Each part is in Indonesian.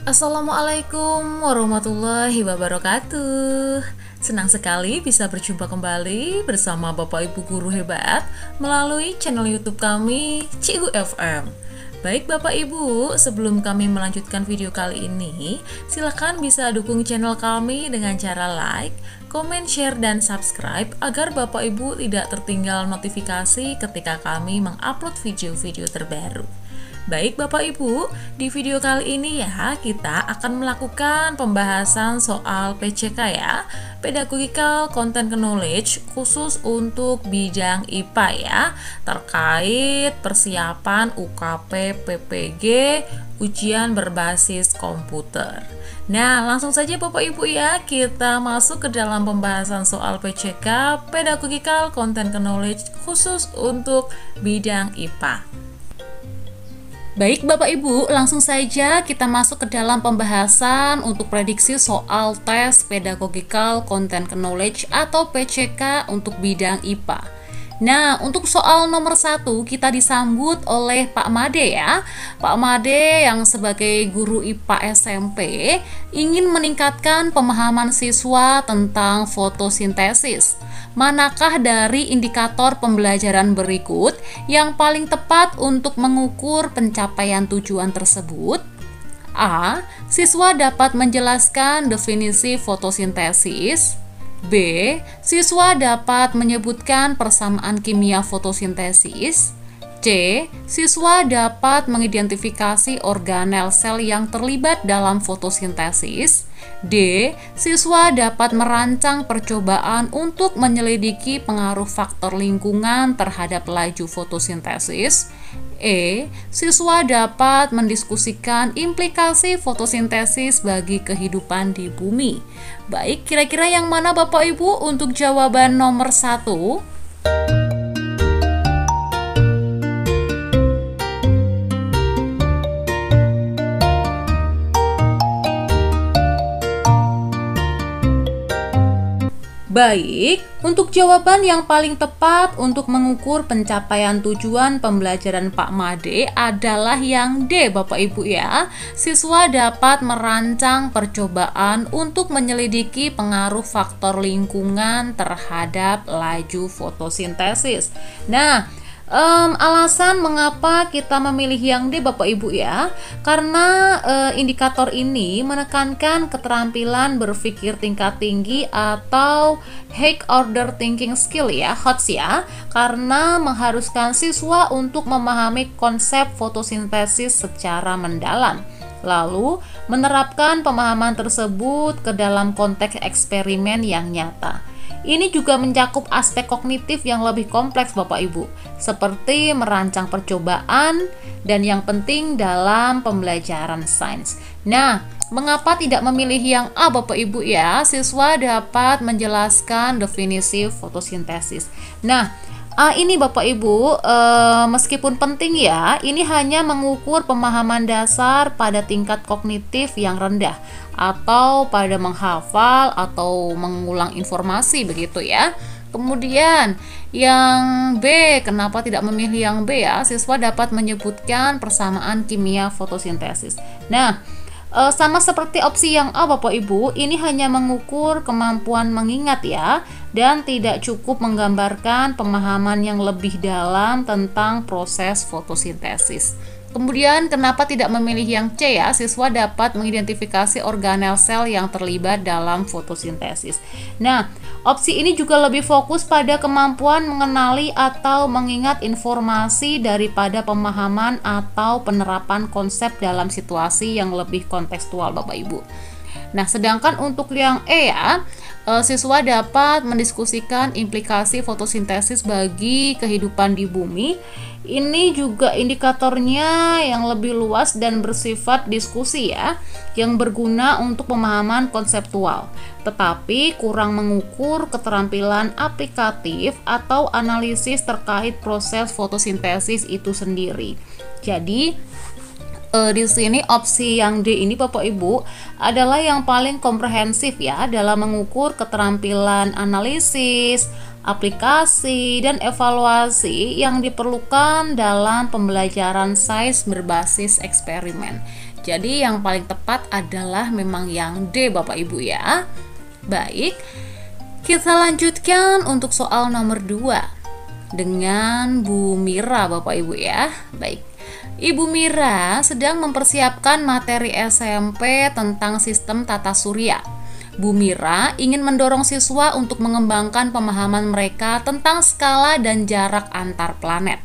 Assalamualaikum warahmatullahi wabarakatuh. Senang sekali bisa berjumpa kembali bersama Bapak Ibu Guru Hebat melalui channel YouTube kami Cikgu FM. Baik Bapak Ibu, sebelum kami melanjutkan video kali ini, silakan bisa dukung channel kami dengan cara like, komen, share, dan subscribe agar Bapak Ibu tidak tertinggal notifikasi ketika kami mengupload video-video terbaru. Baik Bapak Ibu, di video kali ini ya kita akan melakukan pembahasan soal PCK ya, Pedagogical Content Knowledge, khusus untuk bidang IPA ya, terkait persiapan UKP PPG ujian berbasis komputer. Nah, langsung saja Bapak Ibu ya, kita masuk ke dalam pembahasan soal PCK, Pedagogical Content Knowledge, khusus untuk bidang IPA. Baik Bapak Ibu, langsung saja kita masuk ke dalam pembahasan untuk prediksi soal tes Pedagogical Content Knowledge atau PCK untuk bidang IPA. Nah, untuk soal nomor 1 kita disambut oleh Pak Made ya. Pak Made yang sebagai guru IPA SMP ingin meningkatkan pemahaman siswa tentang fotosintesis. Manakah dari indikator pembelajaran berikut yang paling tepat untuk mengukur pencapaian tujuan tersebut? A. Siswa dapat menjelaskan definisi fotosintesis. B. Siswa dapat menyebutkan persamaan kimia fotosintesis. C. Siswa dapat mengidentifikasi organel sel yang terlibat dalam fotosintesis. D. Siswa dapat merancang percobaan untuk menyelidiki pengaruh faktor lingkungan terhadap laju fotosintesis. E. Siswa dapat mendiskusikan implikasi fotosintesis bagi kehidupan di bumi. Baik, kira-kira yang mana Bapak Ibu untuk jawaban nomor 1? Baik, untuk jawaban yang paling tepat untuk mengukur pencapaian tujuan pembelajaran Pak Made adalah yang D Bapak Ibu ya. Siswa dapat merancang percobaan untuk menyelidiki pengaruh faktor lingkungan terhadap laju fotosintesis. Nah, alasan mengapa kita memilih yang D Bapak Ibu ya, karena indikator ini menekankan keterampilan berpikir tingkat tinggi atau high order thinking skill ya, HOTS ya, karena mengharuskan siswa untuk memahami konsep fotosintesis secara mendalam, lalu menerapkan pemahaman tersebut ke dalam konteks eksperimen yang nyata. Ini juga mencakup aspek kognitif yang lebih kompleks Bapak Ibu, seperti merancang percobaan dan yang penting dalam pembelajaran sains. Nah, mengapa tidak memilih yang A Bapak Ibu ya? Siswa dapat menjelaskan definisi fotosintesis. Nah, ini Bapak Ibu, meskipun penting ya, ini hanya mengukur pemahaman dasar pada tingkat kognitif yang rendah atau pada menghafal atau mengulang informasi begitu ya. Kemudian yang B, kenapa tidak memilih yang B ya? Siswa dapat menyebutkan persamaan kimia fotosintesis. Nah, sama seperti opsi yang A Bapak Ibu, ini hanya mengukur kemampuan mengingat ya, dan tidak cukup menggambarkan pemahaman yang lebih dalam tentang proses fotosintesis. Kemudian kenapa tidak memilih yang C ya? Siswa dapat mengidentifikasi organel sel yang terlibat dalam fotosintesis. Nah, opsi ini juga lebih fokus pada kemampuan mengenali atau mengingat informasi daripada pemahaman atau penerapan konsep dalam situasi yang lebih kontekstual Bapak Ibu. Nah, sedangkan untuk yang E ya, siswa dapat mendiskusikan implikasi fotosintesis bagi kehidupan di bumi. Ini juga indikatornya yang lebih luas dan bersifat diskusi ya, yang berguna untuk pemahaman konseptual, tetapi kurang mengukur keterampilan aplikatif atau analisis terkait proses fotosintesis itu sendiri. Jadi, di sini opsi yang D ini Bapak Ibu adalah yang paling komprehensif ya dalam mengukur keterampilan analisis, aplikasi, dan evaluasi yang diperlukan dalam pembelajaran sains berbasis eksperimen. Jadi yang paling tepat adalah memang yang D Bapak Ibu ya. Baik, kita lanjutkan untuk soal nomor 2 dengan Bu Mira Bapak Ibu ya. Baik, Ibu Mira sedang mempersiapkan materi SMP tentang sistem tata surya. Bu Mira ingin mendorong siswa untuk mengembangkan pemahaman mereka tentang skala dan jarak antar planet.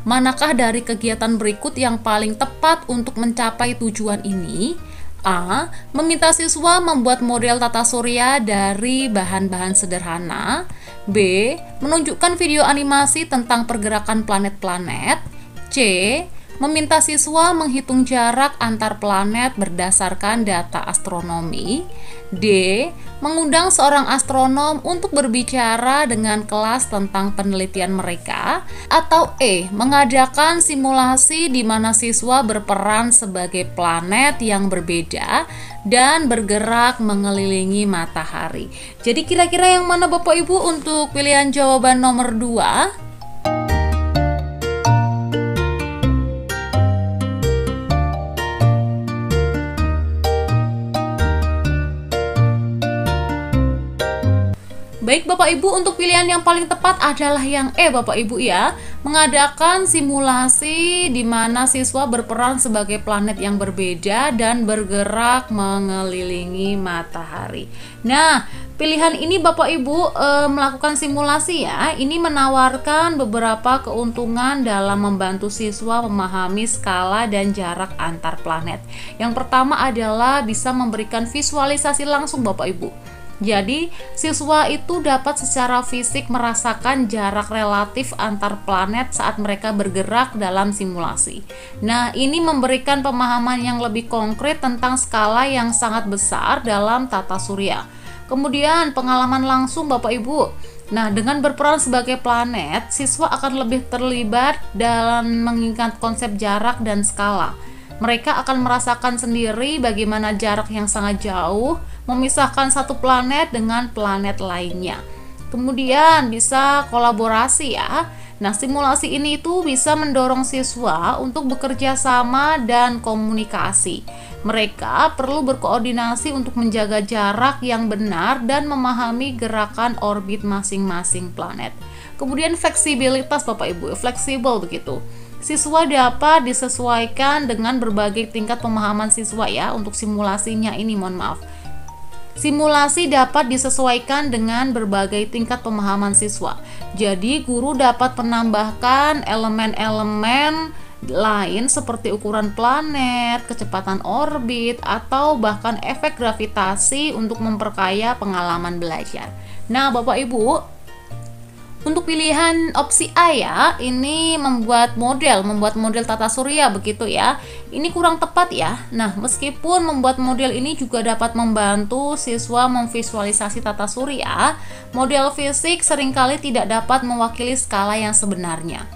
Manakah dari kegiatan berikut yang paling tepat untuk mencapai tujuan ini? A. Meminta siswa membuat model tata surya dari bahan-bahan sederhana. B. Menunjukkan video animasi tentang pergerakan planet-planet. C. Meminta siswa menghitung jarak antar planet berdasarkan data astronomi. D. Mengundang seorang astronom untuk berbicara dengan kelas tentang penelitian mereka. Atau E. Mengadakan simulasi di mana siswa berperan sebagai planet yang berbeda dan bergerak mengelilingi matahari. Jadi kira-kira yang mana Bapak Ibu untuk pilihan jawaban nomor 2? Baik Bapak Ibu, untuk pilihan yang paling tepat adalah yang E Bapak Ibu ya. Mengadakan simulasi di mana siswa berperan sebagai planet yang berbeda dan bergerak mengelilingi matahari. Nah, pilihan ini Bapak Ibu melakukan simulasi ya. Ini menawarkan beberapa keuntungan dalam membantu siswa memahami skala dan jarak antar planet. Yang pertama adalah bisa memberikan visualisasi langsung Bapak Ibu. Jadi, siswa itu dapat secara fisik merasakan jarak relatif antar planet saat mereka bergerak dalam simulasi. Nah, ini memberikan pemahaman yang lebih konkret tentang skala yang sangat besar dalam tata surya. Kemudian, pengalaman langsung Bapak Ibu. Nah, dengan berperan sebagai planet, siswa akan lebih terlibat dalam mengingat konsep jarak dan skala. Mereka akan merasakan sendiri bagaimana jarak yang sangat jauh memisahkan satu planet dengan planet lainnya. Kemudian bisa kolaborasi ya. Nah, simulasi ini itu bisa mendorong siswa untuk bekerja sama dan komunikasi. Mereka perlu berkoordinasi untuk menjaga jarak yang benar dan memahami gerakan orbit masing-masing planet. Kemudian fleksibilitas Bapak Ibu, fleksibel begitu. Siswa dapat disesuaikan dengan berbagai tingkat pemahaman siswa ya. Untuk simulasinya ini mohon maaf. Simulasi dapat disesuaikan dengan berbagai tingkat pemahaman siswa. Jadi guru dapat menambahkan elemen-elemen lain seperti ukuran planet, kecepatan orbit, atau bahkan efek gravitasi untuk memperkaya pengalaman belajar. Nah, Bapak Ibu, untuk pilihan opsi A ya, ini membuat model tata surya begitu ya. Ini kurang tepat ya. Nah, meskipun membuat model ini juga dapat membantu siswa memvisualisasi tata surya, model fisik seringkali tidak dapat mewakili skala yang sebenarnya.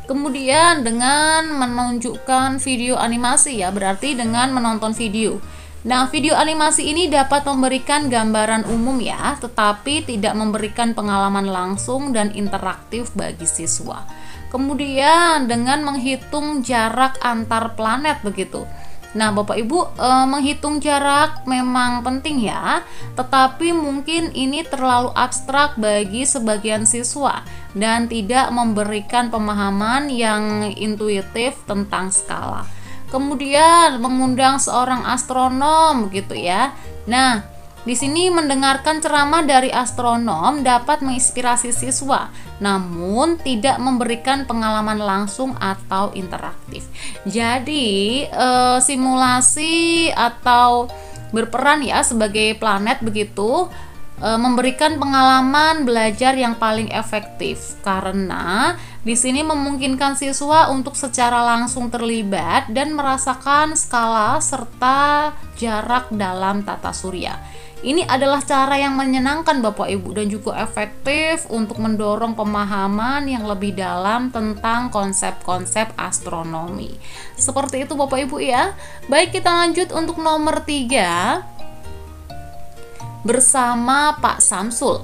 Kemudian dengan menunjukkan video animasi ya, berarti dengan menonton video. Nah, video animasi ini dapat memberikan gambaran umum ya, tetapi tidak memberikan pengalaman langsung dan interaktif bagi siswa. Kemudian dengan menghitung jarak antar planet begitu. Nah, Bapak Ibu, menghitung jarak memang penting ya, tetapi mungkin ini terlalu abstrak bagi sebagian siswa dan tidak memberikan pemahaman yang intuitif tentang skala. Kemudian mengundang seorang astronom gitu ya. Nah, di sini mendengarkan ceramah dari astronom dapat menginspirasi siswa, namun tidak memberikan pengalaman langsung atau interaktif. Jadi, simulasi atau berperan ya sebagai planet begitu memberikan pengalaman belajar yang paling efektif karena di sini memungkinkan siswa untuk secara langsung terlibat dan merasakan skala serta jarak dalam tata surya. Ini adalah cara yang menyenangkan Bapak Ibu dan juga efektif untuk mendorong pemahaman yang lebih dalam tentang konsep-konsep astronomi. Seperti itu Bapak Ibu ya. Baik, kita lanjut untuk nomor 3 bersama Pak Samsul.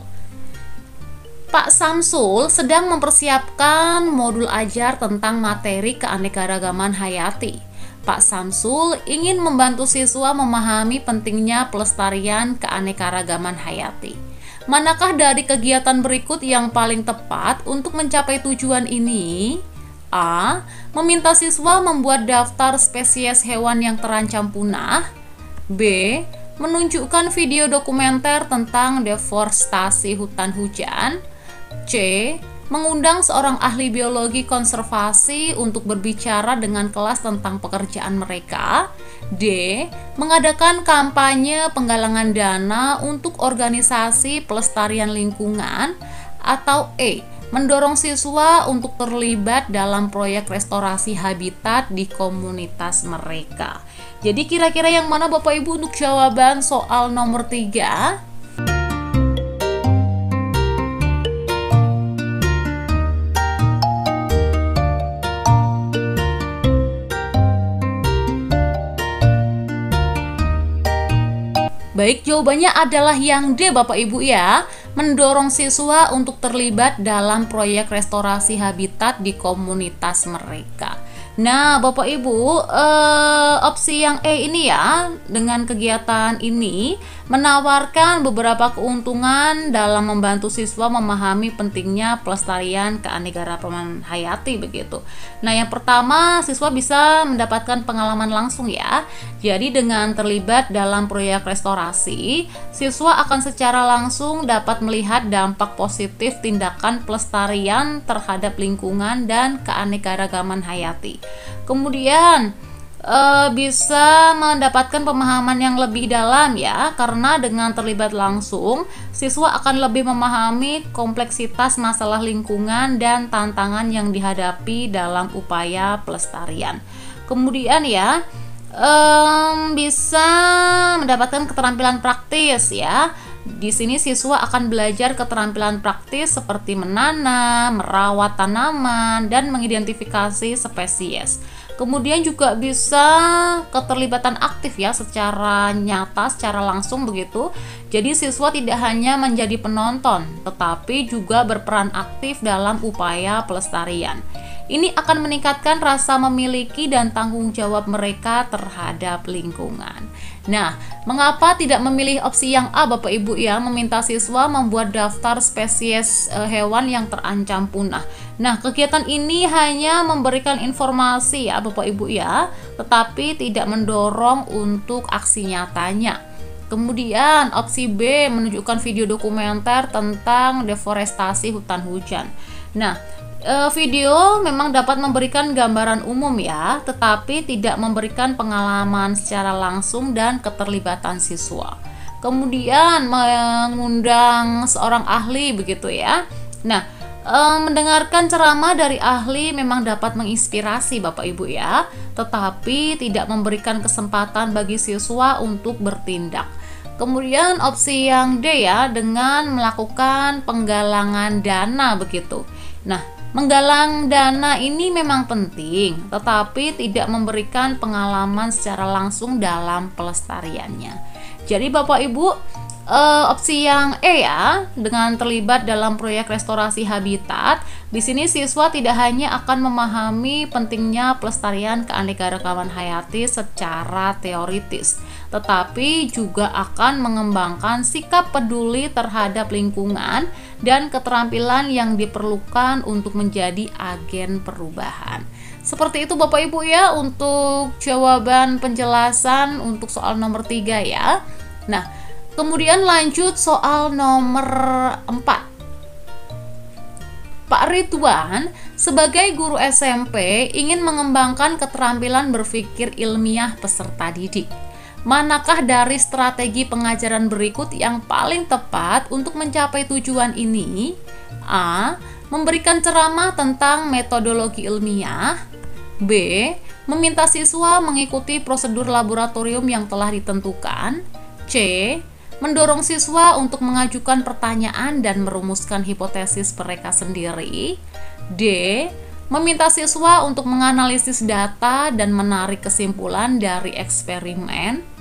Pak Samsul sedang mempersiapkan modul ajar tentang materi keanekaragaman hayati. Pak Samsul ingin membantu siswa memahami pentingnya pelestarian keanekaragaman hayati. Manakah dari kegiatan berikut yang paling tepat untuk mencapai tujuan ini? A. Meminta siswa membuat daftar spesies hewan yang terancam punah. B. Menunjukkan video dokumenter tentang deforestasi hutan hujan. C. Mengundang seorang ahli biologi konservasi untuk berbicara dengan kelas tentang pekerjaan mereka. D. Mengadakan kampanye penggalangan dana untuk organisasi pelestarian lingkungan. Atau E. Mendorong siswa untuk terlibat dalam proyek restorasi habitat di komunitas mereka. Jadi kira-kira yang mana Bapak Ibu untuk jawaban soal nomor 3? Baik, jawabannya adalah yang D Bapak Ibu ya. Mendorong siswa untuk terlibat dalam proyek restorasi habitat di komunitas mereka. Nah, Bapak Ibu, opsi yang E ini ya, dengan kegiatan ini menawarkan beberapa keuntungan dalam membantu siswa memahami pentingnya pelestarian keanekaragaman hayati begitu. Nah, yang pertama, siswa bisa mendapatkan pengalaman langsung ya. Jadi dengan terlibat dalam proyek restorasi, siswa akan secara langsung dapat melihat dampak positif tindakan pelestarian terhadap lingkungan dan keanekaragaman hayati. Kemudian bisa mendapatkan pemahaman yang lebih dalam ya, karena dengan terlibat langsung siswa akan lebih memahami kompleksitas masalah lingkungan dan tantangan yang dihadapi dalam upaya pelestarian. Kemudian ya, bisa mendapatkan keterampilan praktis ya. Di sini siswa akan belajar keterampilan praktis seperti menanam, merawat tanaman, dan mengidentifikasi spesies. Kemudian juga bisa keterlibatan aktif ya, secara nyata, secara langsung begitu. Jadi siswa tidak hanya menjadi penonton, tetapi juga berperan aktif dalam upaya pelestarian. Ini akan meningkatkan rasa memiliki dan tanggung jawab mereka terhadap lingkungan. Nah, mengapa tidak memilih opsi yang A Bapak Ibu ya, meminta siswa membuat daftar spesies hewan yang terancam punah. Nah, kegiatan ini hanya memberikan informasi ya Bapak Ibu ya, tetapi tidak mendorong untuk aksi nyatanya. Kemudian opsi B menunjukkan video dokumenter tentang deforestasi hutan hujan. Nah, video memang dapat memberikan gambaran umum ya, tetapi tidak memberikan pengalaman secara langsung dan keterlibatan siswa. Kemudian mengundang seorang ahli begitu ya. Nah, mendengarkan ceramah dari ahli memang dapat menginspirasi Bapak Ibu ya, tetapi tidak memberikan kesempatan bagi siswa untuk bertindak. Kemudian opsi yang D ya, dengan melakukan penggalangan dana begitu. Nah, menggalang dana ini memang penting, tetapi tidak memberikan pengalaman secara langsung dalam pelestariannya. Jadi Bapak Ibu, opsi yang E ya, dengan terlibat dalam proyek restorasi habitat, di sini siswa tidak hanya akan memahami pentingnya pelestarian keanekaragaman hayati secara teoritis, tetapi juga akan mengembangkan sikap peduli terhadap lingkungan dan keterampilan yang diperlukan untuk menjadi agen perubahan. Seperti itu Bapak Ibu ya, untuk jawaban penjelasan untuk soal nomor 3 ya. Nah, kemudian lanjut soal nomor 4. Pak Ridwan sebagai guru SMP ingin mengembangkan keterampilan berpikir ilmiah peserta didik. Manakah dari strategi pengajaran berikut yang paling tepat untuk mencapai tujuan ini? A. Memberikan ceramah tentang metodologi ilmiah. B. Meminta siswa mengikuti prosedur laboratorium yang telah ditentukan. C. Mendorong siswa untuk mengajukan pertanyaan dan merumuskan hipotesis mereka sendiri. D. Meminta siswa untuk menganalisis data dan menarik kesimpulan dari eksperimen.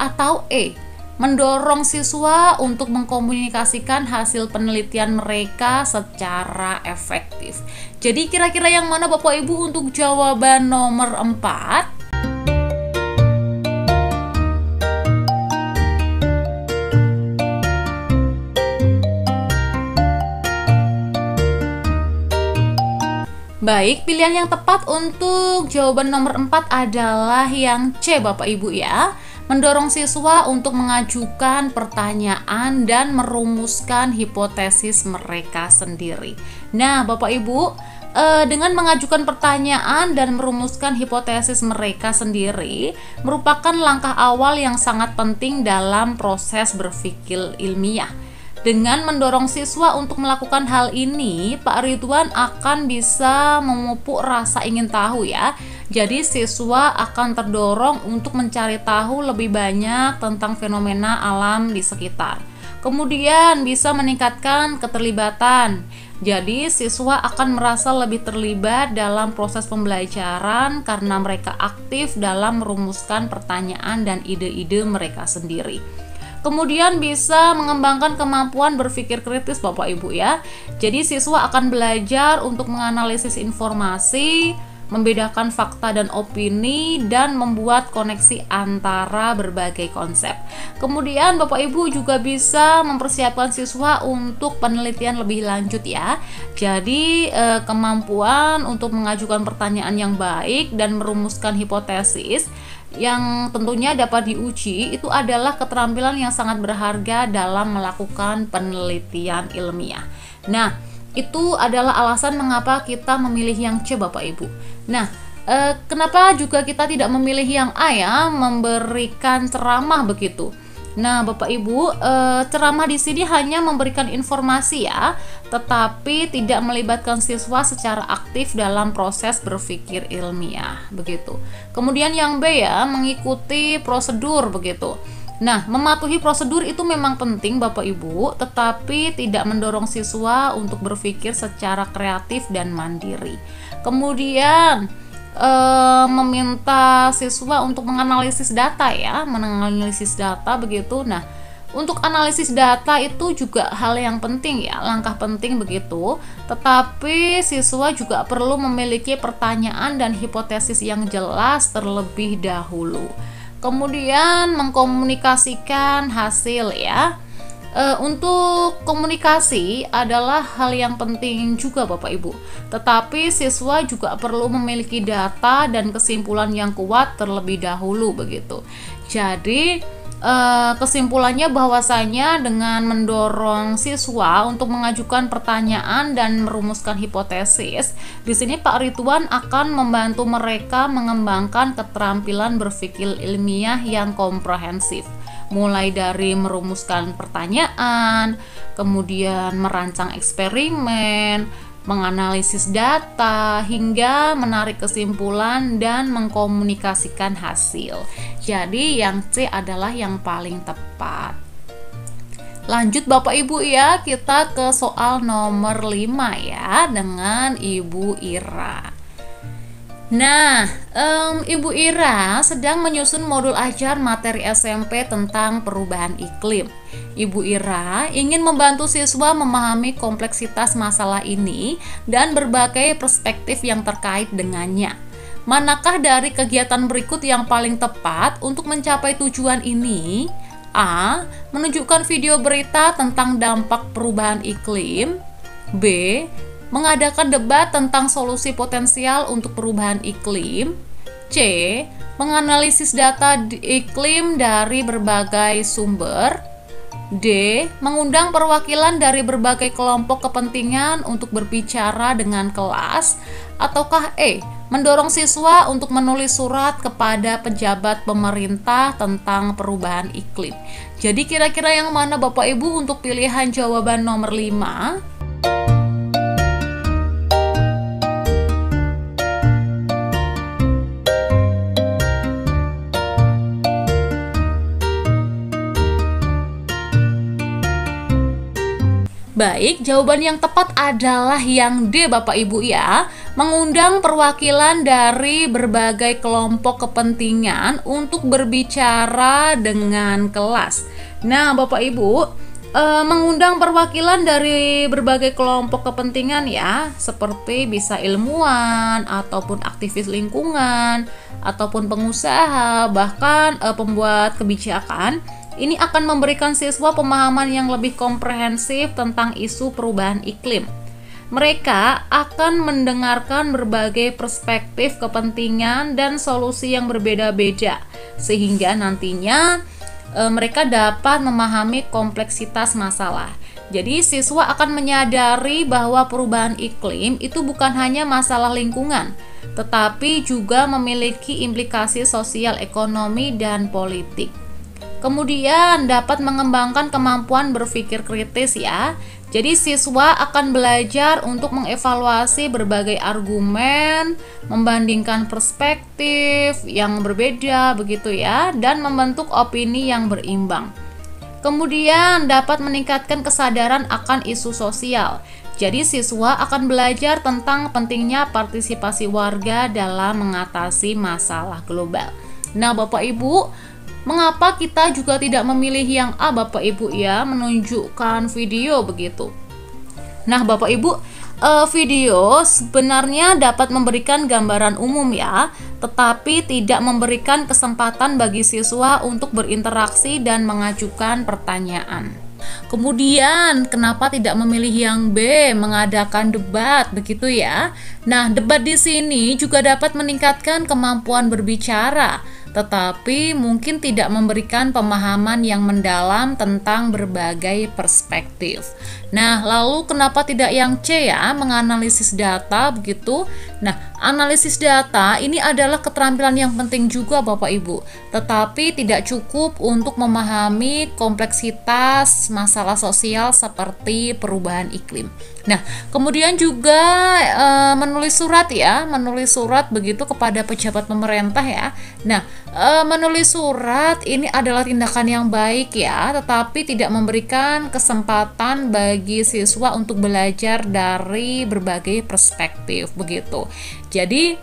Atau E. Mendorong siswa untuk mengkomunikasikan hasil penelitian mereka secara efektif. Jadi kira-kira yang mana Bapak Ibu untuk jawaban nomor 4? Baik, pilihan yang tepat untuk jawaban nomor 4 adalah yang C, Bapak Ibu ya. Mendorong siswa untuk mengajukan pertanyaan dan merumuskan hipotesis mereka sendiri. Nah, Bapak Ibu, dengan mengajukan pertanyaan dan merumuskan hipotesis mereka sendiri merupakan langkah awal yang sangat penting dalam proses berpikir ilmiah. Dengan mendorong siswa untuk melakukan hal ini, Pak Ridwan akan bisa memupuk rasa ingin tahu ya. Jadi siswa akan terdorong untuk mencari tahu lebih banyak tentang fenomena alam di sekitar. Kemudian bisa meningkatkan keterlibatan. Jadi siswa akan merasa lebih terlibat dalam proses pembelajaran karena mereka aktif dalam merumuskan pertanyaan dan ide-ide mereka sendiri. Kemudian bisa mengembangkan kemampuan berpikir kritis Bapak Ibu ya. Jadi siswa akan belajar untuk menganalisis informasi, membedakan fakta dan opini, dan membuat koneksi antara berbagai konsep. Kemudian Bapak Ibu juga bisa mempersiapkan siswa untuk penelitian lebih lanjut ya. Jadi kemampuan untuk mengajukan pertanyaan yang baik dan merumuskan hipotesis yang tentunya dapat diuji itu adalah keterampilan yang sangat berharga dalam melakukan penelitian ilmiah. Nah, itu adalah alasan mengapa kita memilih yang C Bapak Ibu. Nah, kenapa juga kita tidak memilih yang A ya, memberikan ceramah begitu. Nah, Bapak Ibu, ceramah di sini hanya memberikan informasi ya, tetapi tidak melibatkan siswa secara aktif dalam proses berpikir ilmiah, begitu. Kemudian yang B ya, mengikuti prosedur begitu. Nah, mematuhi prosedur itu memang penting Bapak Ibu, tetapi tidak mendorong siswa untuk berpikir secara kreatif dan mandiri. Kemudian meminta siswa untuk menganalisis data ya, menganalisis data begitu. Nah, untuk analisis data itu juga hal yang penting ya, langkah penting begitu. Tetapi siswa juga perlu memiliki pertanyaan dan hipotesis yang jelas terlebih dahulu. Kemudian mengkomunikasikan hasil ya. Untuk komunikasi adalah hal yang penting juga Bapak Ibu. Tetapi siswa juga perlu memiliki data dan kesimpulan yang kuat terlebih dahulu begitu. Jadi kesimpulannya bahwasanya dengan mendorong siswa untuk mengajukan pertanyaan dan merumuskan hipotesis, di sini Pak Ridwan akan membantu mereka mengembangkan keterampilan berpikir ilmiah yang komprehensif. Mulai dari merumuskan pertanyaan, kemudian merancang eksperimen, menganalisis data, hingga menarik kesimpulan dan mengkomunikasikan hasil. Jadi yang C adalah yang paling tepat. Lanjut Bapak Ibu ya, kita ke soal nomor 5 ya, dengan Ibu Ira. Nah, Ibu Ira sedang menyusun modul ajar materi SMP tentang perubahan iklim. Ibu Ira ingin membantu siswa memahami kompleksitas masalah ini dan berbagai perspektif yang terkait dengannya. Manakah dari kegiatan berikut yang paling tepat untuk mencapai tujuan ini? A. Menunjukkan video berita tentang dampak perubahan iklim. B. Mengadakan debat tentang solusi potensial untuk perubahan iklim. C. Menganalisis data iklim dari berbagai sumber. D. Mengundang perwakilan dari berbagai kelompok kepentingan untuk berbicara dengan kelas. Ataukah E. Mendorong siswa untuk menulis surat kepada pejabat pemerintah tentang perubahan iklim. Jadi kira-kira yang mana Bapak Ibu untuk pilihan jawaban nomor 5? Baik, jawaban yang tepat adalah yang D Bapak Ibu ya. Mengundang perwakilan dari berbagai kelompok kepentingan untuk berbicara dengan kelas. Nah Bapak Ibu, mengundang perwakilan dari berbagai kelompok kepentingan ya, seperti bisa ilmuwan, ataupun aktivis lingkungan, ataupun pengusaha, bahkan pembuat kebijakan. Ini akan memberikan siswa pemahaman yang lebih komprehensif tentang isu perubahan iklim. Mereka akan mendengarkan berbagai perspektif, kepentingan, dan solusi yang berbeda-beda, sehingga nantinya mereka dapat memahami kompleksitas masalah. Jadi siswa akan menyadari bahwa perubahan iklim itu bukan hanya masalah lingkungan, tetapi juga memiliki implikasi sosial, ekonomi, dan politik. Kemudian dapat mengembangkan kemampuan berpikir kritis ya. Jadi siswa akan belajar untuk mengevaluasi berbagai argumen, membandingkan perspektif yang berbeda begitu ya, dan membentuk opini yang berimbang. Kemudian dapat meningkatkan kesadaran akan isu sosial. Jadi siswa akan belajar tentang pentingnya partisipasi warga dalam mengatasi masalah global. Nah, Bapak Ibu, mengapa kita juga tidak memilih yang A, Bapak Ibu ya, menunjukkan video begitu. Nah, Bapak Ibu, video sebenarnya dapat memberikan gambaran umum ya, tetapi tidak memberikan kesempatan bagi siswa untuk berinteraksi dan mengajukan pertanyaan. Kemudian, kenapa tidak memilih yang B, mengadakan debat begitu ya? Nah, debat di sini juga dapat meningkatkan kemampuan berbicara, tetapi mungkin tidak memberikan pemahaman yang mendalam tentang berbagai perspektif. Nah, lalu kenapa tidak yang C ya, menganalisis data begitu? Nah, analisis data ini adalah keterampilan yang penting juga Bapak Ibu, tetapi tidak cukup untuk memahami kompleksitas masalah sosial seperti perubahan iklim. Nah, kemudian juga menulis surat ya, menulis surat begitu kepada pejabat pemerintah ya. Nah, menulis surat ini adalah tindakan yang baik ya, tetapi tidak memberikan kesempatan bagi siswa untuk belajar dari berbagai perspektif begitu. Jadi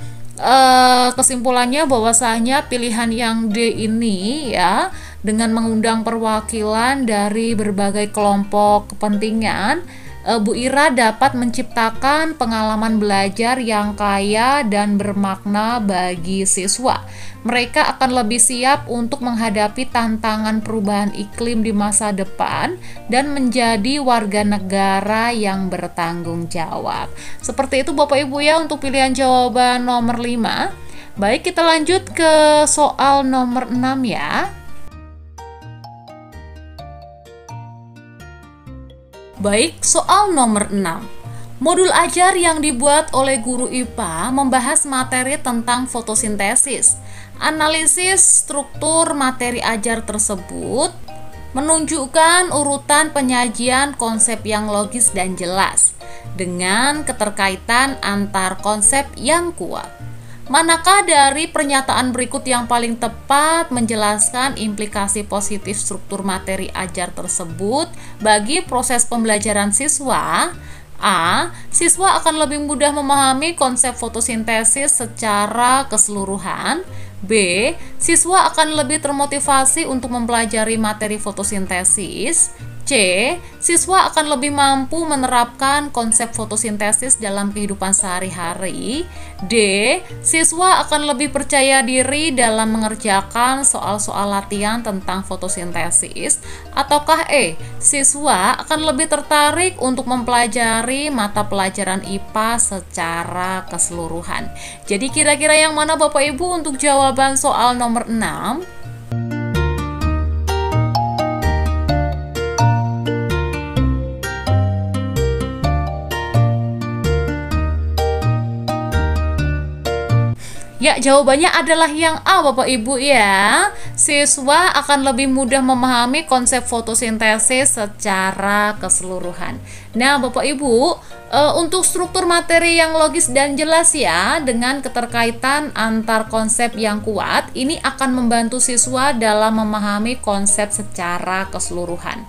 kesimpulannya bahwasanya pilihan yang D ini ya, dengan mengundang perwakilan dari berbagai kelompok kepentingan, Bu Ira dapat menciptakan pengalaman belajar yang kaya dan bermakna bagi siswa. Mereka akan lebih siap untuk menghadapi tantangan perubahan iklim di masa depan dan menjadi warga negara yang bertanggung jawab. Seperti itu Bapak Ibu ya untuk pilihan jawaban nomor 5. Baik, kita lanjut ke soal nomor 6 ya. Baik, soal nomor 6. Modul ajar yang dibuat oleh guru IPA membahas materi tentang fotosintesis. Analisis struktur materi ajar tersebut menunjukkan urutan penyajian konsep yang logis dan jelas dengan keterkaitan antar konsep yang kuat. Manakah dari pernyataan berikut yang paling tepat menjelaskan implikasi positif struktur materi ajar tersebut bagi proses pembelajaran siswa? A. Siswa akan lebih mudah memahami konsep fotosintesis secara keseluruhan. B. Siswa akan lebih termotivasi untuk mempelajari materi fotosintesis. C. Siswa akan lebih mampu menerapkan konsep fotosintesis dalam kehidupan sehari-hari. D. Siswa akan lebih percaya diri dalam mengerjakan soal-soal latihan tentang fotosintesis. Ataukah E. Siswa akan lebih tertarik untuk mempelajari mata pelajaran IPA secara keseluruhan. Jadi kira-kira yang mana Bapak Ibu untuk jawaban soal nomor 6? Ya, jawabannya adalah yang A Bapak Ibu ya. Siswa akan lebih mudah memahami konsep fotosintesis secara keseluruhan. Nah Bapak Ibu, untuk struktur materi yang logis dan jelas ya, dengan keterkaitan antar konsep yang kuat, ini akan membantu siswa dalam memahami konsep secara keseluruhan.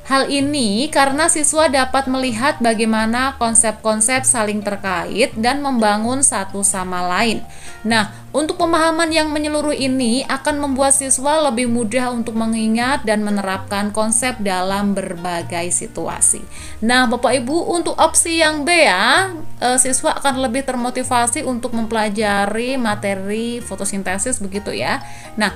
Hal ini karena siswa dapat melihat bagaimana konsep-konsep saling terkait dan membangun satu sama lain. Nah, untuk pemahaman yang menyeluruh ini akan membuat siswa lebih mudah untuk mengingat dan menerapkan konsep dalam berbagai situasi. Nah, Bapak Ibu, untuk opsi yang B ya, siswa akan lebih termotivasi untuk mempelajari materi fotosintesis begitu ya. Nah,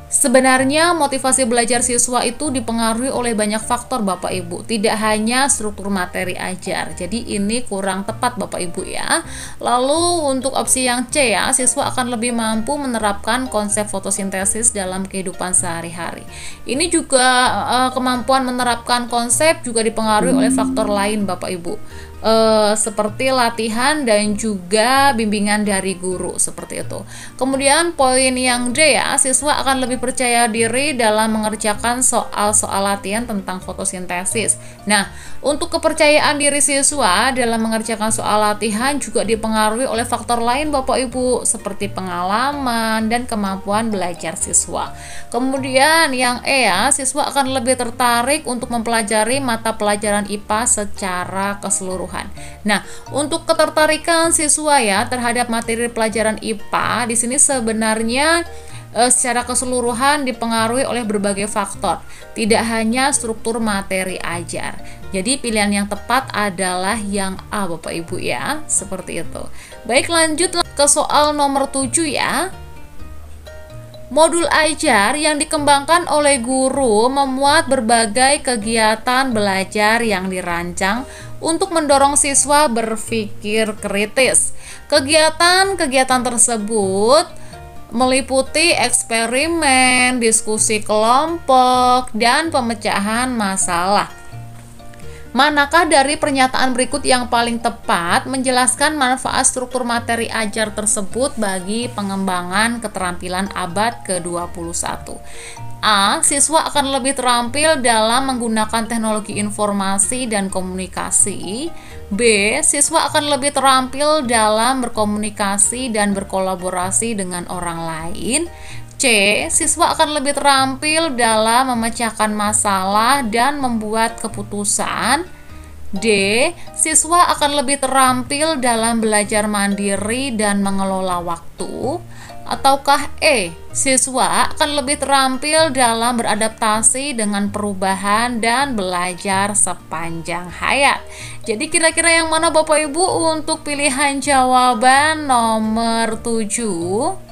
Sebenarnya motivasi belajar siswa itu dipengaruhi oleh banyak faktor Bapak Ibu, tidak hanya struktur materi ajar. Jadi ini kurang tepat Bapak Ibu ya. Lalu untuk opsi yang C ya, siswa akan lebih mampu menerapkan konsep fotosintesis dalam kehidupan sehari-hari. Ini juga kemampuan menerapkan konsep juga dipengaruhi oleh faktor lain Bapak Ibu. Seperti latihan dan juga bimbingan dari guru seperti itu. Kemudian poin yang D ya, siswa akan lebih percaya diri dalam mengerjakan soal-soal latihan tentang fotosintesis. Nah, untuk kepercayaan diri siswa dalam mengerjakan soal latihan juga dipengaruhi oleh faktor lain Bapak Ibu, seperti pengalaman dan kemampuan belajar siswa. Kemudian yang E ya, siswa akan lebih tertarik untuk mempelajari mata pelajaran IPA secara keseluruhan. Nah, untuk ketertarikan siswa ya terhadap materi pelajaran IPA di sini sebenarnya secara keseluruhan dipengaruhi oleh berbagai faktor, tidak hanya struktur materi ajar. Jadi pilihan yang tepat adalah yang A Bapak Ibu ya, seperti itu. Baik, lanjut ke soal nomor 7 ya. Modul ajar yang dikembangkan oleh guru memuat berbagai kegiatan belajar yang dirancang untuk mendorong siswa berpikir kritis. Kegiatan-kegiatan tersebut meliputi eksperimen, diskusi kelompok, dan pemecahan masalah. Manakah dari pernyataan berikut yang paling tepat menjelaskan manfaat struktur materi ajar tersebut bagi pengembangan keterampilan abad ke-21? A. Siswa akan lebih terampil dalam menggunakan teknologi informasi dan komunikasi. B. Siswa akan lebih terampil dalam berkomunikasi dan berkolaborasi dengan orang lain. C. Siswa akan lebih terampil dalam memecahkan masalah dan membuat keputusan. D. Siswa akan lebih terampil dalam belajar mandiri dan mengelola waktu. Ataukah E. Siswa akan lebih terampil dalam beradaptasi dengan perubahan dan belajar sepanjang hayat. Jadi kira-kira yang mana Bapak Ibu untuk pilihan jawaban nomor 7?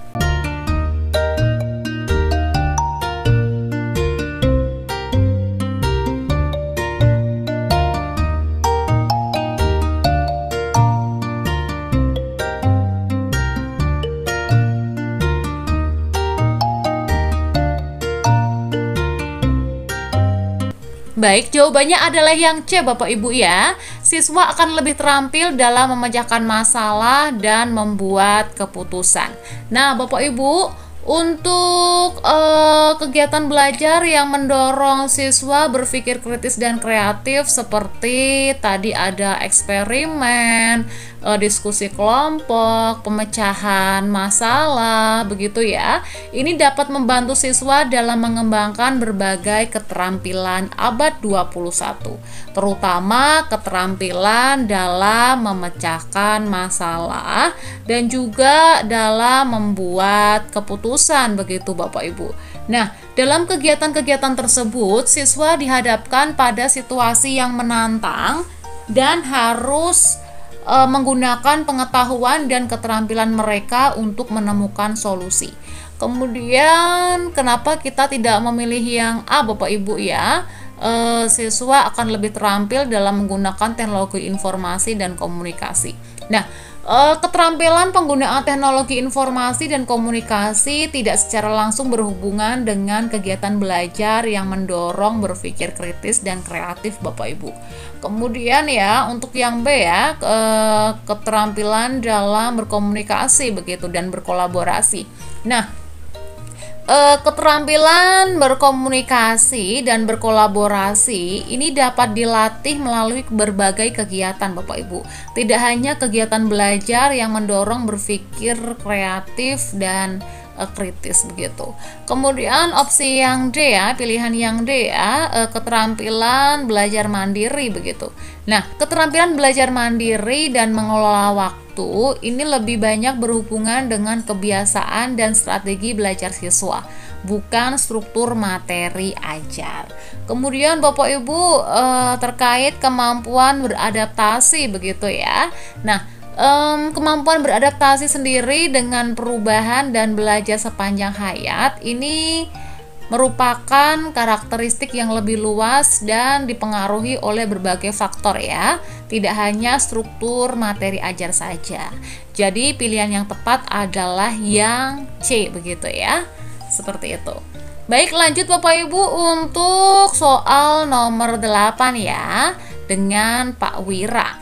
Baik, jawabannya adalah yang C Bapak Ibu ya. Siswa akan lebih terampil dalam memecahkan masalah dan membuat keputusan. Nah, Bapak Ibu, untuk kegiatan belajar yang mendorong siswa berpikir kritis dan kreatif seperti tadi ada eksperimen, diskusi kelompok, pemecahan masalah, begitu ya. Ini dapat membantu siswa dalam mengembangkan berbagai keterampilan abad 21, terutama keterampilan dalam memecahkan masalah dan juga dalam membuat keputusan, begitu Bapak Ibu. Nah, dalam kegiatan-kegiatan tersebut, siswa dihadapkan pada situasi yang menantang dan harus menggunakan pengetahuan dan keterampilan mereka untuk menemukan solusi. Kemudian kenapa kita tidak memilih yang A Bapak Ibu ya? Siswa akan lebih terampil dalam menggunakan teknologi informasi dan komunikasi. Nah, keterampilan penggunaan teknologi informasi dan komunikasi tidak secara langsung berhubungan dengan kegiatan belajar yang mendorong berpikir kritis dan kreatif Bapak Ibu. Kemudian ya, untuk yang B ya, keterampilan dalam berkomunikasi begitu dan berkolaborasi. Nah, keterampilan berkomunikasi dan berkolaborasi ini dapat dilatih melalui berbagai kegiatan Bapak Ibu. Tidak hanya kegiatan belajar yang mendorong berpikir kreatif dan kritis begitu. Kemudian opsi yang D ya, pilihan yang D ya, keterampilan belajar mandiri begitu. Nah, keterampilan belajar mandiri dan mengelola waktu ini lebih banyak berhubungan dengan kebiasaan dan strategi belajar siswa, bukan struktur materi ajar. Kemudian Bapak Ibu terkait kemampuan beradaptasi begitu ya. Nah, kemampuan beradaptasi sendiri dengan perubahan dan belajar sepanjang hayat ini merupakan karakteristik yang lebih luas dan dipengaruhi oleh berbagai faktor ya, tidak hanya struktur materi ajar saja. Jadi pilihan yang tepat adalah yang C begitu ya, seperti itu. Baik, lanjut Bapak Ibu untuk soal nomor 8 ya, dengan Pak Wira.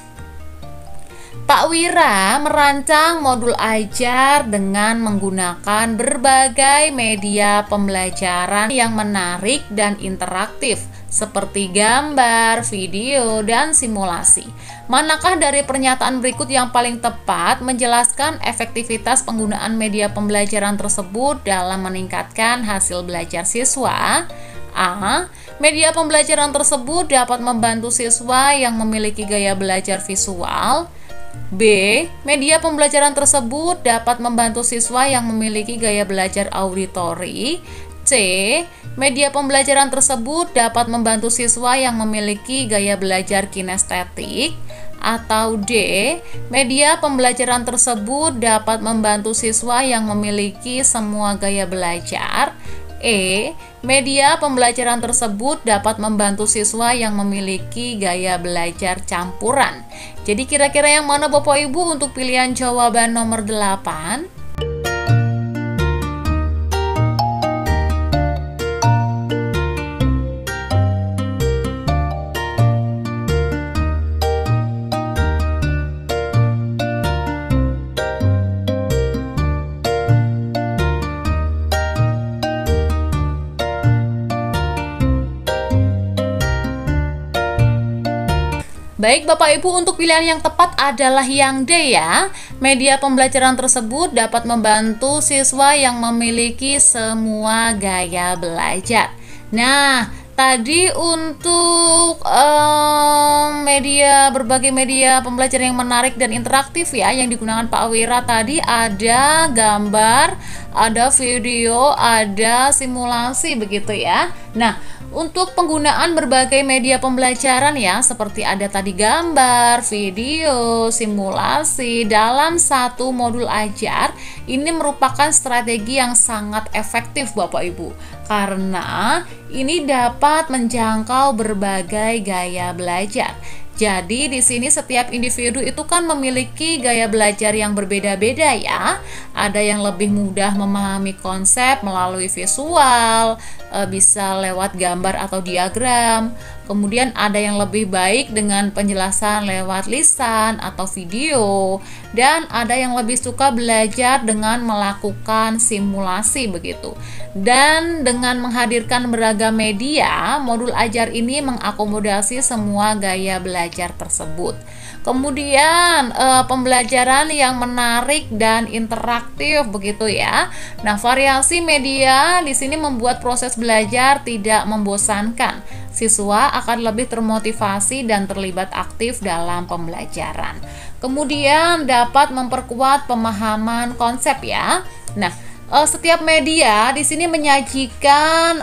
Pak Wira merancang modul ajar dengan menggunakan berbagai media pembelajaran yang menarik dan interaktif seperti gambar, video, dan simulasi. Manakah dari pernyataan berikut yang paling tepat menjelaskan efektivitas penggunaan media pembelajaran tersebut dalam meningkatkan hasil belajar siswa? A. Media pembelajaran tersebut dapat membantu siswa yang memiliki gaya belajar visual. B. Media pembelajaran tersebut dapat membantu siswa yang memiliki gaya belajar auditori. C. Media pembelajaran tersebut dapat membantu siswa yang memiliki gaya belajar kinestetik. Atau D. Media pembelajaran tersebut dapat membantu siswa yang memiliki semua gaya belajar. E. Media pembelajaran tersebut dapat membantu siswa yang memiliki gaya belajar campuran. Jadi kira-kira yang mana Bapak Ibu untuk pilihan jawaban nomor 8? Baik Bapak Ibu, untuk pilihan yang tepat adalah yang D ya. Media pembelajaran tersebut dapat membantu siswa yang memiliki semua gaya belajar. Nah, tadi untuk berbagai media pembelajaran yang menarik dan interaktif ya, yang digunakan Pak Wira tadi ada gambar, ada video, ada simulasi begitu ya. Nah, untuk penggunaan berbagai media pembelajaran ya, seperti ada tadi gambar, video, simulasi dalam satu modul ajar, ini merupakan strategi yang sangat efektif Bapak Ibu, karena ini dapat menjangkau berbagai gaya belajar. Jadi di sini setiap individu itu kan memiliki gaya belajar yang berbeda-beda ya. Ada yang lebih mudah memahami konsep melalui visual, bisa lewat gambar atau diagram. Kemudian ada yang lebih baik dengan penjelasan lewat lisan atau video, dan ada yang lebih suka belajar dengan melakukan simulasi begitu. Dan dengan menghadirkan beragam media, modul ajar ini mengakomodasi semua gaya belajar tersebut. Kemudian pembelajaran yang menarik dan interaktif begitu ya. Nah, variasi media di sini membuat proses belajar tidak membosankan. Siswa akan lebih termotivasi dan terlibat aktif dalam pembelajaran. Kemudian dapat memperkuat pemahaman konsep ya. Nah, setiap media di sini menyajikan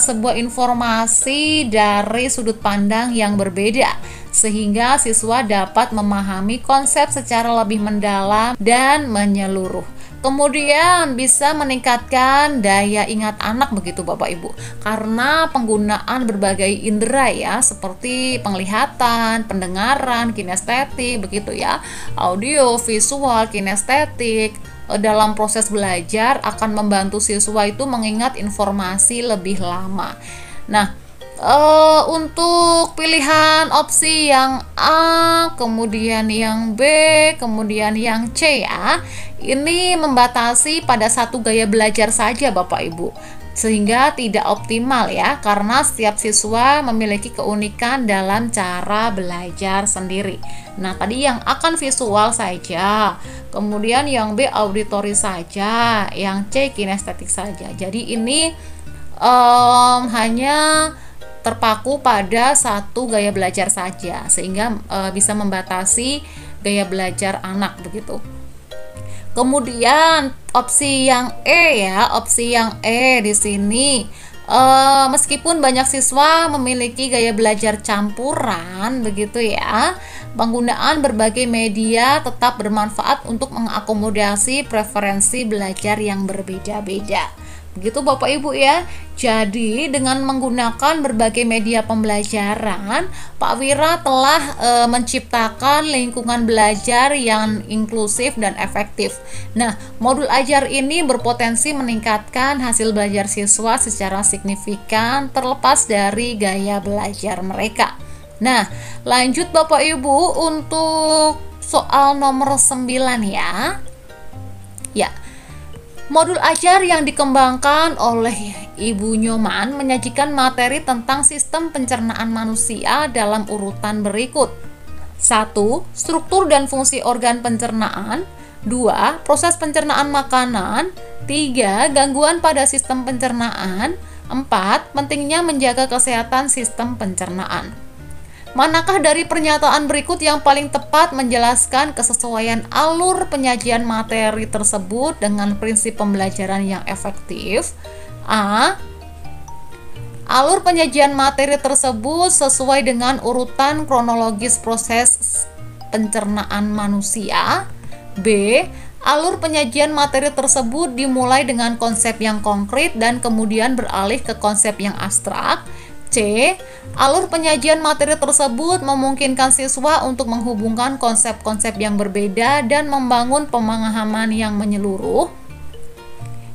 sebuah informasi dari sudut pandang yang berbeda, sehingga siswa dapat memahami konsep secara lebih mendalam dan menyeluruh. Kemudian bisa meningkatkan daya ingat anak begitu Bapak Ibu, karena penggunaan berbagai indera ya, seperti penglihatan, pendengaran, kinestetik begitu ya, audio, visual, kinestetik dalam proses belajar akan membantu siswa itu mengingat informasi lebih lama. Nah, untuk pilihan opsi yang A, kemudian yang B, kemudian yang C ya, ini membatasi pada satu gaya belajar saja Bapak Ibu, sehingga tidak optimal ya, karena setiap siswa memiliki keunikan dalam cara belajar sendiri. Nah, tadi yang A kan visual saja, kemudian yang B auditori saja, yang C kinestetik saja. Jadi ini hanya terpaku pada satu gaya belajar saja, sehingga bisa membatasi gaya belajar anak begitu. Kemudian opsi yang E ya, opsi yang E di sini Meskipun banyak siswa memiliki gaya belajar campuran begitu ya, penggunaan berbagai media tetap bermanfaat untuk mengakomodasi preferensi belajar yang berbeda-beda. Begitu Bapak Ibu ya. Jadi dengan menggunakan berbagai media pembelajaran, Pak Wira telah menciptakan lingkungan belajar yang inklusif dan efektif. Nah, modul ajar ini berpotensi meningkatkan hasil belajar siswa secara signifikan terlepas dari gaya belajar mereka. Nah, lanjut Bapak Ibu untuk soal nomor 9 ya. Ya. Modul ajar yang dikembangkan oleh Ibu Nyoman menyajikan materi tentang sistem pencernaan manusia dalam urutan berikut. 1. Struktur dan fungsi organ pencernaan. 2. Proses pencernaan makanan. 3. Gangguan pada sistem pencernaan. 4. Pentingnya menjaga kesehatan sistem pencernaan. Manakah dari pernyataan berikut yang paling tepat menjelaskan kesesuaian alur penyajian materi tersebut dengan prinsip pembelajaran yang efektif? A. Alur penyajian materi tersebut sesuai dengan urutan kronologis proses pencernaan manusia. B. Alur penyajian materi tersebut dimulai dengan konsep yang konkret dan kemudian beralih ke konsep yang abstrak. C. Alur penyajian materi tersebut memungkinkan siswa untuk menghubungkan konsep-konsep yang berbeda dan membangun pemahaman yang menyeluruh.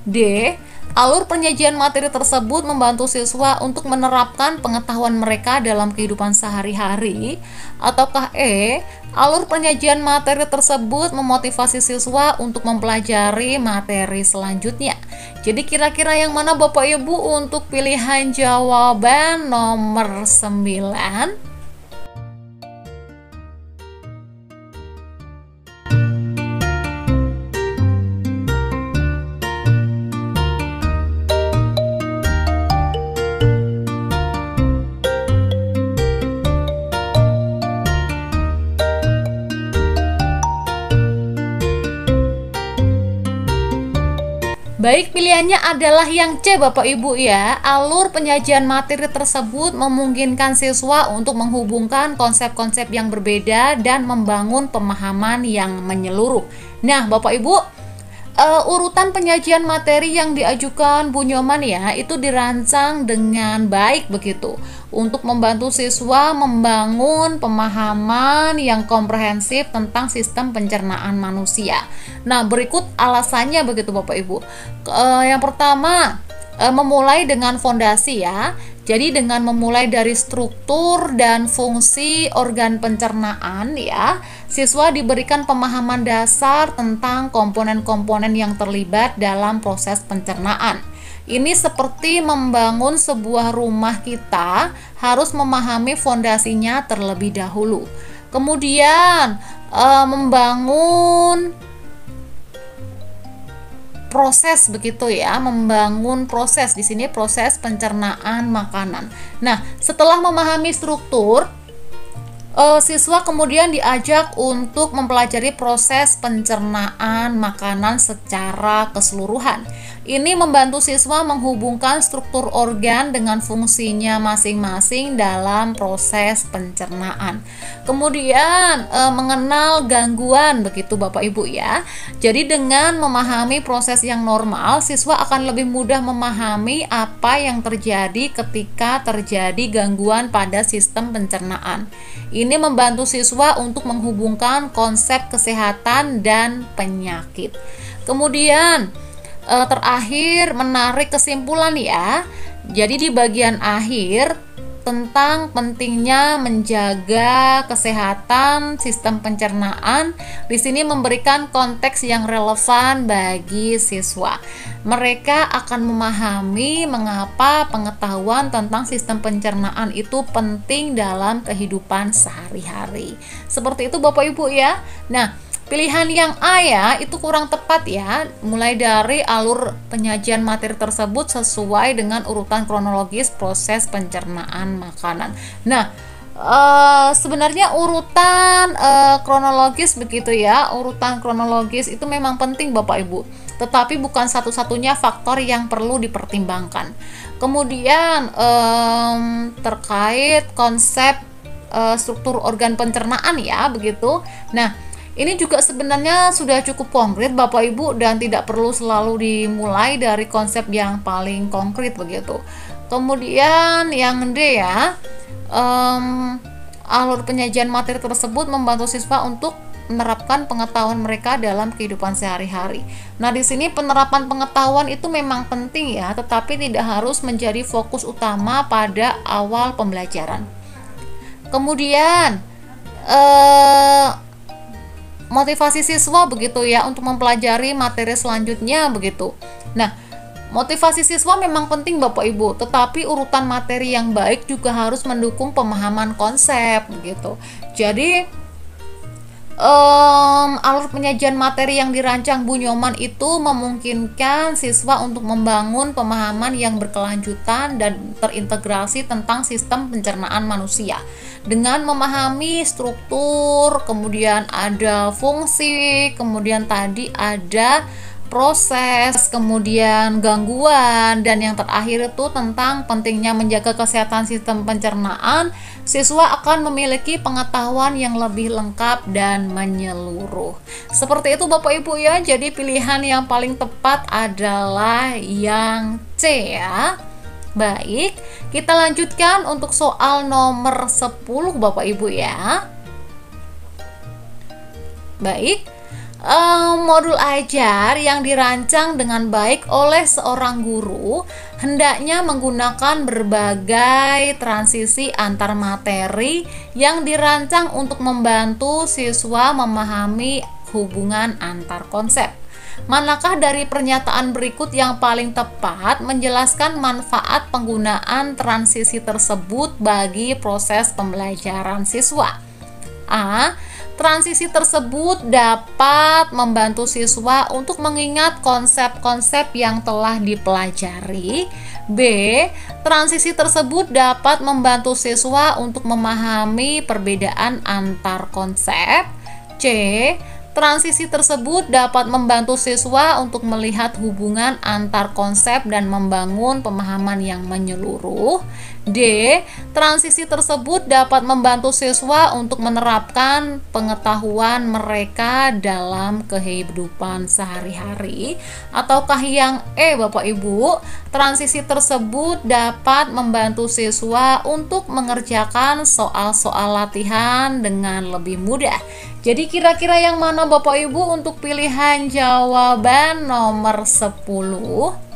D. Alur penyajian materi tersebut membantu siswa untuk menerapkan pengetahuan mereka dalam kehidupan sehari-hari. Ataukah E. Alur penyajian materi tersebut memotivasi siswa untuk mempelajari materi selanjutnya. Jadi kira-kira yang mana Bapak Ibu untuk pilihan jawaban nomor 9? Baik, pilihannya adalah yang C Bapak Ibu ya. Alur penyajian materi tersebut memungkinkan siswa untuk menghubungkan konsep-konsep yang berbeda dan membangun pemahaman yang menyeluruh. Nah Bapak Ibu, urutan penyajian materi yang diajukan Bu Nyoman ya, itu dirancang dengan baik begitu untuk membantu siswa membangun pemahaman yang komprehensif tentang sistem pencernaan manusia. Nah, berikut alasannya begitu Bapak Ibu. Yang pertama, memulai dengan fondasi ya. Jadi dengan memulai dari struktur dan fungsi organ pencernaan ya, siswa diberikan pemahaman dasar tentang komponen-komponen yang terlibat dalam proses pencernaan. Ini seperti membangun sebuah rumah, kita harus memahami fondasinya terlebih dahulu. Kemudian membangun proses begitu ya, membangun proses di sini proses pencernaan makanan. Nah, setelah memahami struktur, siswa kemudian diajak untuk mempelajari proses pencernaan makanan secara keseluruhan. Ini membantu siswa menghubungkan struktur organ dengan fungsinya masing-masing dalam proses pencernaan. Kemudian mengenal gangguan begitu Bapak Ibu ya. Jadi dengan memahami proses yang normal, siswa akan lebih mudah memahami apa yang terjadi ketika terjadi gangguan pada sistem pencernaan. Ini membantu siswa untuk menghubungkan konsep kesehatan dan penyakit. Kemudian terakhir menarik kesimpulan ya. Jadi di bagian akhir tentang pentingnya menjaga kesehatan sistem pencernaan, di sini memberikan konteks yang relevan bagi siswa. Mereka akan memahami mengapa pengetahuan tentang sistem pencernaan itu penting dalam kehidupan sehari-hari. Seperti itu Bapak Ibu ya. Nah, pilihan yang A ya, itu kurang tepat ya. Mulai dari alur penyajian materi tersebut sesuai dengan urutan kronologis proses pencernaan makanan. Nah, sebenarnya urutan kronologis begitu ya, urutan kronologis itu memang penting Bapak Ibu, tetapi bukan satu-satunya faktor yang perlu dipertimbangkan. Kemudian terkait konsep struktur organ pencernaan ya begitu. Nah, ini juga sebenarnya sudah cukup konkret Bapak Ibu, dan tidak perlu selalu dimulai dari konsep yang paling konkret begitu. Kemudian yang D ya, alur penyajian materi tersebut membantu siswa untuk menerapkan pengetahuan mereka dalam kehidupan sehari-hari. Nah, di sini penerapan pengetahuan itu memang penting ya, tetapi tidak harus menjadi fokus utama pada awal pembelajaran. Kemudian motivasi siswa begitu ya untuk mempelajari materi selanjutnya begitu. Nah, motivasi siswa memang penting Bapak Ibu, tetapi urutan materi yang baik juga harus mendukung pemahaman konsep begitu. Jadi alur penyajian materi yang dirancang Bu Nyoman itu memungkinkan siswa untuk membangun pemahaman yang berkelanjutan dan terintegrasi tentang sistem pencernaan manusia dengan memahami struktur, kemudian ada fungsi, kemudian tadi ada proses, kemudian gangguan, dan yang terakhir itu tentang pentingnya menjaga kesehatan sistem pencernaan. Siswa akan memiliki pengetahuan yang lebih lengkap dan menyeluruh. Seperti itu Bapak Ibu ya. Jadi pilihan yang paling tepat adalah yang C ya. Baik, kita lanjutkan untuk soal nomor 10 Bapak Ibu ya. Baik, modul ajar yang dirancang dengan baik oleh seorang guru hendaknya menggunakan berbagai transisi antar materi yang dirancang untuk membantu siswa memahami hubungan antar konsep. Manakah dari pernyataan berikut yang paling tepat menjelaskan manfaat penggunaan transisi tersebut bagi proses pembelajaran siswa? A. Transisi tersebut dapat membantu siswa untuk mengingat konsep-konsep yang telah dipelajari. B. Transisi tersebut dapat membantu siswa untuk memahami perbedaan antar konsep. C. Transisi tersebut dapat membantu siswa untuk melihat hubungan antar konsep dan membangun pemahaman yang menyeluruh. D. Transisi tersebut dapat membantu siswa untuk menerapkan pengetahuan mereka dalam kehidupan sehari-hari. Ataukah yang E Bapak Ibu? Transisi tersebut dapat membantu siswa untuk mengerjakan soal-soal latihan dengan lebih mudah. Jadi kira-kira yang mana Bapak Ibu untuk pilihan jawaban nomor 10?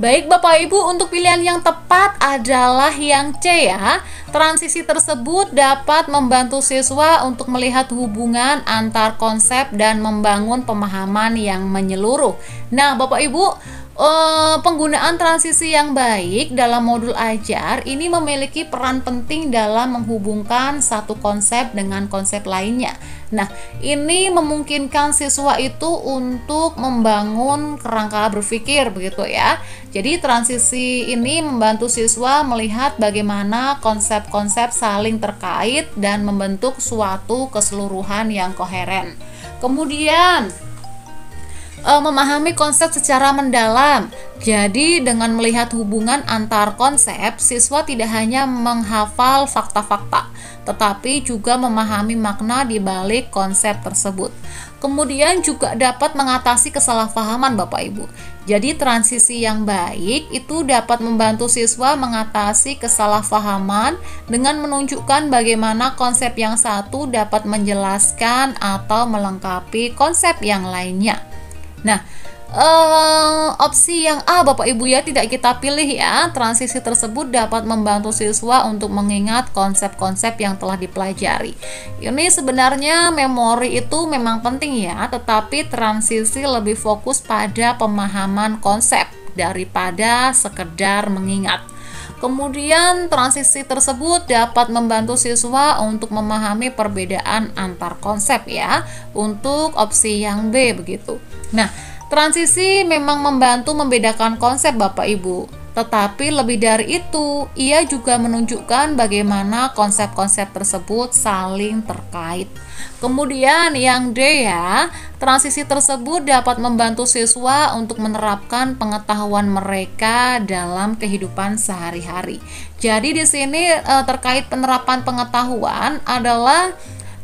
Baik Bapak Ibu, untuk pilihan yang tepat adalah yang C ya. Transisi tersebut dapat membantu siswa untuk melihat hubungan antar konsep dan membangun pemahaman yang menyeluruh. Nah Bapak Ibu, penggunaan transisi yang baik dalam modul ajar ini memiliki peran penting dalam menghubungkan satu konsep dengan konsep lainnya. Nah, ini memungkinkan siswa itu untuk membangun kerangka berpikir begitu ya. Jadi transisi ini membantu siswa melihat bagaimana konsep-konsep saling terkait dan membentuk suatu keseluruhan yang koheren. Kemudian memahami konsep secara mendalam. Jadi dengan melihat hubungan antar konsep, siswa tidak hanya menghafal fakta-fakta, tetapi juga memahami makna di balik konsep tersebut. Kemudian juga dapat mengatasi kesalahpahaman Bapak Ibu. Jadi transisi yang baik itu dapat membantu siswa mengatasi kesalahpahaman dengan menunjukkan bagaimana konsep yang satu dapat menjelaskan atau melengkapi konsep yang lainnya. Nah, opsi yang A Bapak Ibu ya tidak kita pilih ya. Transisi tersebut dapat membantu siswa untuk mengingat konsep-konsep yang telah dipelajari. Ini sebenarnya memori itu memang penting ya, tetapi transisi lebih fokus pada pemahaman konsep daripada sekedar mengingat. Kemudian transisi tersebut dapat membantu siswa untuk memahami perbedaan antar konsep ya, untuk opsi yang B begitu. Nah, transisi memang membantu membedakan konsep Bapak Ibu. Tetapi lebih dari itu, ia juga menunjukkan bagaimana konsep-konsep tersebut saling terkait. Kemudian yang D ya, transisi tersebut dapat membantu siswa untuk menerapkan pengetahuan mereka dalam kehidupan sehari-hari. Jadi di sini terkait penerapan pengetahuan adalah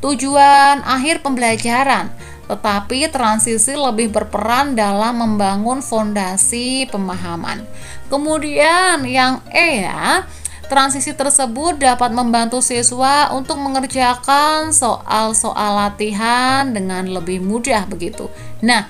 tujuan akhir pembelajaran. Tetapi transisi lebih berperan dalam membangun fondasi pemahaman. Kemudian yang E ya, transisi tersebut dapat membantu siswa untuk mengerjakan soal-soal latihan dengan lebih mudah begitu. Nah,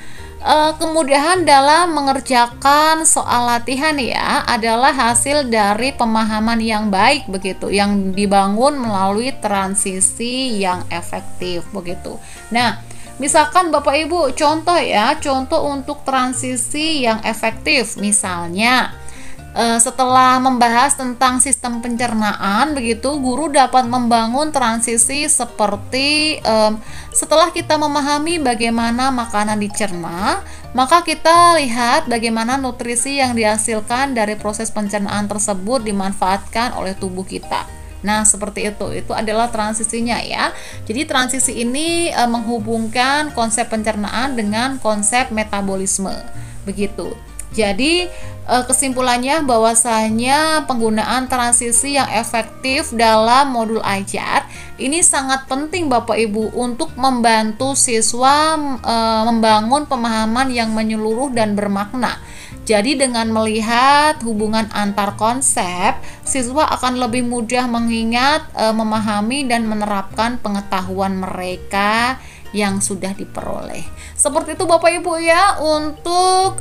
kemudahan dalam mengerjakan soal latihan ya adalah hasil dari pemahaman yang baik begitu, yang dibangun melalui transisi yang efektif begitu. Nah, misalkan Bapak Ibu contoh ya, contoh untuk transisi yang efektif misalnya setelah membahas tentang sistem pencernaan begitu, guru dapat membangun transisi seperti setelah kita memahami bagaimana makanan dicerna, maka kita lihat bagaimana nutrisi yang dihasilkan dari proses pencernaan tersebut dimanfaatkan oleh tubuh kita. Nah, seperti itu adalah transisinya ya. Jadi transisi ini menghubungkan konsep pencernaan dengan konsep metabolisme. Begitu. Jadi kesimpulannya bahwasanya penggunaan transisi yang efektif dalam modul ajar ini sangat penting Bapak Ibu untuk membantu siswa membangun pemahaman yang menyeluruh dan bermakna. Jadi dengan melihat hubungan antar konsep, siswa akan lebih mudah mengingat, memahami dan menerapkan pengetahuan mereka yang sudah diperoleh. Seperti itu Bapak Ibu ya untuk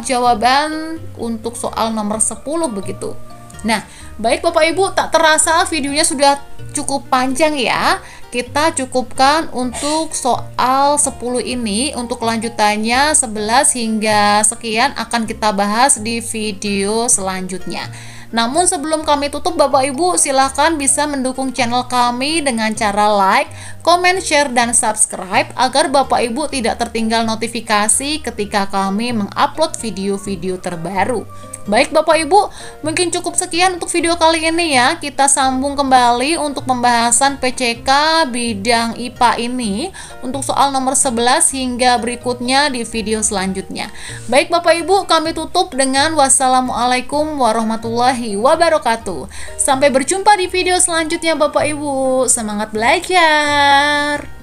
jawaban untuk soal nomor 10 begitu. Nah, baik Bapak Ibu, tak terasa videonya sudah cukup panjang ya. Kita cukupkan untuk soal 10 ini. Untuk lanjutannya 11 hingga sekian akan kita bahas di video selanjutnya. Namun sebelum kami tutup Bapak Ibu, silahkan bisa mendukung channel kami dengan cara like, comment, share, dan subscribe agar Bapak Ibu tidak tertinggal notifikasi ketika kami mengupload video-video terbaru. Baik Bapak Ibu, mungkin cukup sekian untuk video kali ini ya. Kita sambung kembali untuk pembahasan PCK bidang IPA ini untuk soal nomor 11 hingga berikutnya di video selanjutnya. Baik Bapak Ibu, kami tutup dengan wassalamualaikum warahmatullahi wabarakatuh. Sampai berjumpa di video selanjutnya Bapak Ibu. Semangat belajar!